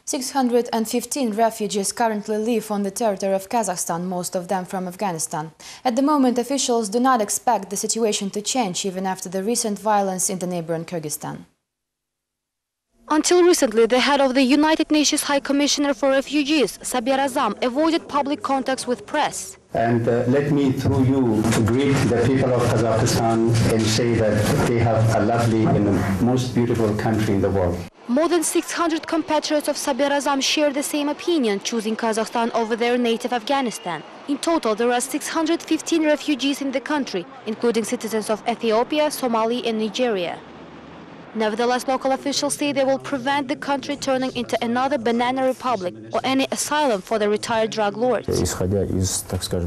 615 refugees currently live on the territory of Kazakhstan, most of them from Afghanistan. At the moment, officials do not expect the situation to change even after the recent violence in the neighboring Kyrgyzstan. Until recently, the head of the United Nations High Commissioner for Refugees, Sabir Azam, avoided public contacts with press. And let me, through you, greet the people of Kazakhstan and say that they have a lovely and most beautiful country in the world. More than 600 compatriots of Sabir Azam share the same opinion, choosing Kazakhstan over their native Afghanistan. In total, there are 615 refugees in the country, including citizens of Ethiopia, Somalia and Nigeria. Nevertheless, local officials say they will prevent the country turning into another banana republic or any asylum for the retired drug lords.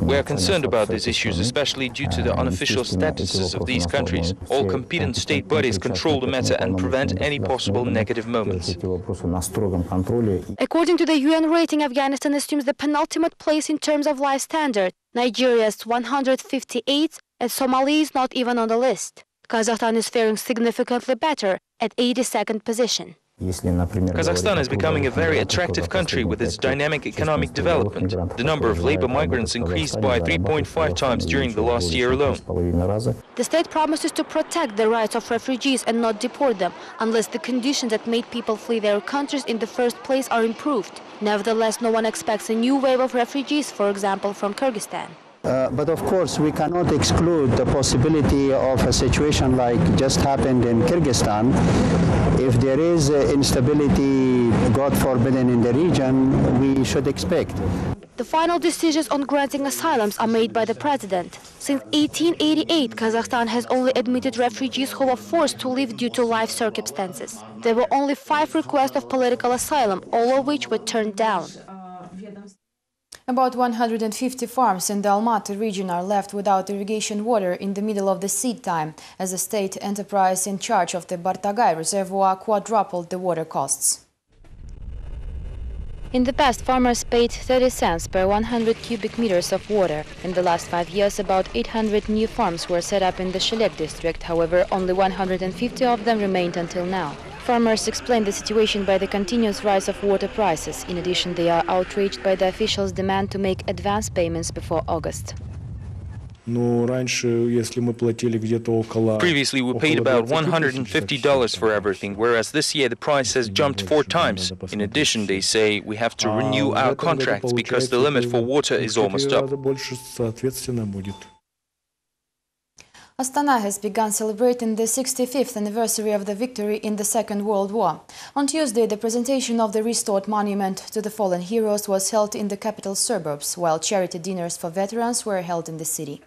We are concerned about these issues, especially due to the unofficial statuses of these countries. All competent state bodies control the matter and prevent any possible negative moments. According to the UN rating, Afghanistan assumes the penultimate place in terms of life standard. Nigeria is 158 and Somalia is not even on the list. Kazakhstan is faring significantly better at 82nd position. Kazakhstan is becoming a very attractive country with its dynamic economic development. The number of labor migrants increased by 3.5 times during the last year alone. The state promises to protect the rights of refugees and not deport them unless the conditions that made people flee their countries in the first place are improved. Nevertheless, no one expects a new wave of refugees, for example, from Kyrgyzstan. But of course, we cannot exclude the possibility of a situation like just happened in Kyrgyzstan. If there is instability, God forbidden, in the region, we should expect. The final decisions on granting asylums are made by the president. Since 1888, Kazakhstan has only admitted refugees who were forced to leave due to life circumstances. There were only 5 requests of political asylum, all of which were turned down. About 150 farms in the Almaty region are left without irrigation water in the middle of the seed time, as the state enterprise in charge of the Bartagay reservoir quadrupled the water costs. In the past, farmers paid 30 cents per 100 cubic meters of water. In the last 5 years, about 800 new farms were set up in the Shelek district. However, only 150 of them remained until now. Farmers explain the situation by the continuous rise of water prices. In addition, they are outraged by the officials' demand to make advance payments before August. Previously, we paid about $150 for everything, whereas this year the price has jumped 4 times. In addition, they say we have to renew our contracts because the limit for water is almost up. Astana has begun celebrating the 65th anniversary of the victory in the Second World War. On Tuesday, the presentation of the restored monument to the fallen heroes was held in the capital suburbs, while charity dinners for veterans were held in the city.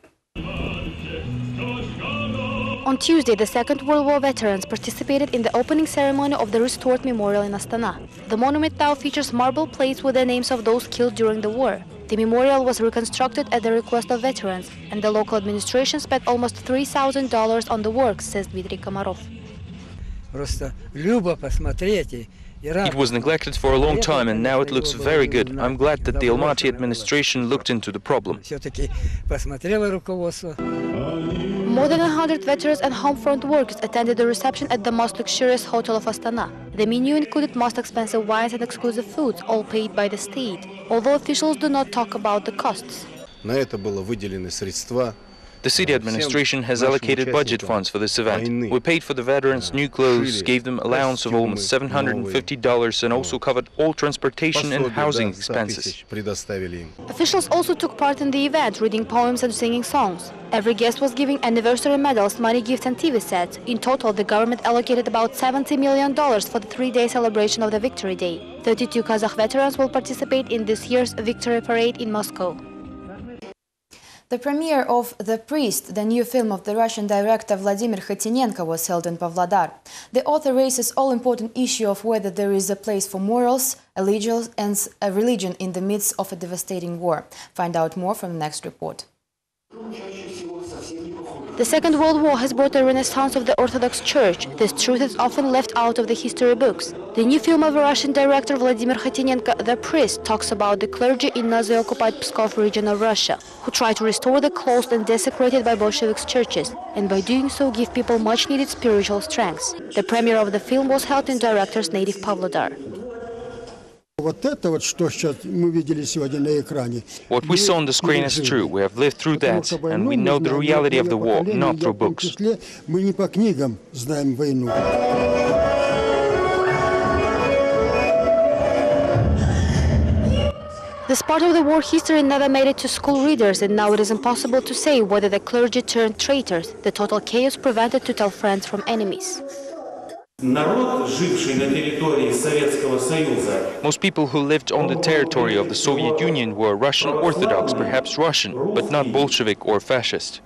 On Tuesday, the Second World War veterans participated in the opening ceremony of the restored memorial in Astana. The monument now features marble plates with the names of those killed during the war. The memorial was reconstructed at the request of veterans, and the local administration spent almost $3,000 on the work, says Dmitry Komarov. It was neglected for a long time and now it looks very good. I'm glad that the Almaty administration looked into the problem. More than 100 veterans and homefront workers attended the reception at the most luxurious hotel of Astana. The menu included most expensive wines and exclusive foods, all paid by the state, although officials do not talk about the costs. The city administration has allocated budget funds for this event. We paid for the veterans new clothes, gave them allowance of almost $750 and also covered all transportation and housing expenses. Officials also took part in the event, reading poems and singing songs. Every guest was given anniversary medals, money gifts and TV sets. In total, the government allocated about $70 million for the 3-day celebration of the Victory Day. 32 Kazakh veterans will participate in this year's Victory Parade in Moscow. The premiere of The Priest, the new film of the Russian director Vladimir Khatinenko, was held in Pavlodar. The author raises all-important issue of whether there is a place for morals, allegiance and a religion in the midst of a devastating war. Find out more from the next report. The Second World War has brought a renaissance of the Orthodox Church. This truth is often left out of the history books. The new film of Russian director Vladimir Khatinenko, The Priest, talks about the clergy in Nazi-occupied Pskov region of Russia, who try to restore the closed and desecrated by Bolsheviks churches, and by doing so give people much-needed spiritual strength. The premiere of the film was held in director's native Pavlodar. What we saw on the screen is true. We have lived through that, and we know the reality of the war, not through books. This part of the war history never made it to school readers, and now it is impossible to say whether the clergy turned traitors. The total chaos prevented to tell friends from enemies. Most people who lived on the territory of the Soviet Union were Russian Orthodox, perhaps Russian, but not Bolshevik or fascist.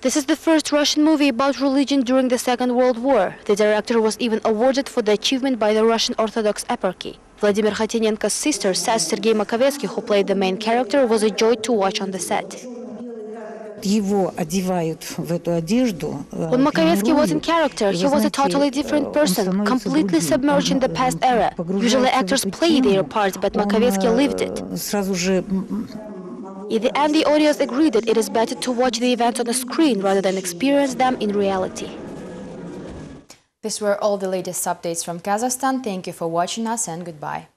This is the first Russian movie about religion during the Second World War. The director was even awarded for the achievement by the Russian Orthodox eparchy. Vladimir Khatinenko's sister says Sergei Makovetsky, who played the main character, was a joy to watch on the set. When Makovetsky was in character, he was a totally different person, completely submerged in the past era. Usually actors play their parts, but Makovetsky lived it. In the end, the audience agreed that it is better to watch the events on the screen rather than experience them in reality. These were all the latest updates from Kazakhstan. Thank you for watching us and goodbye.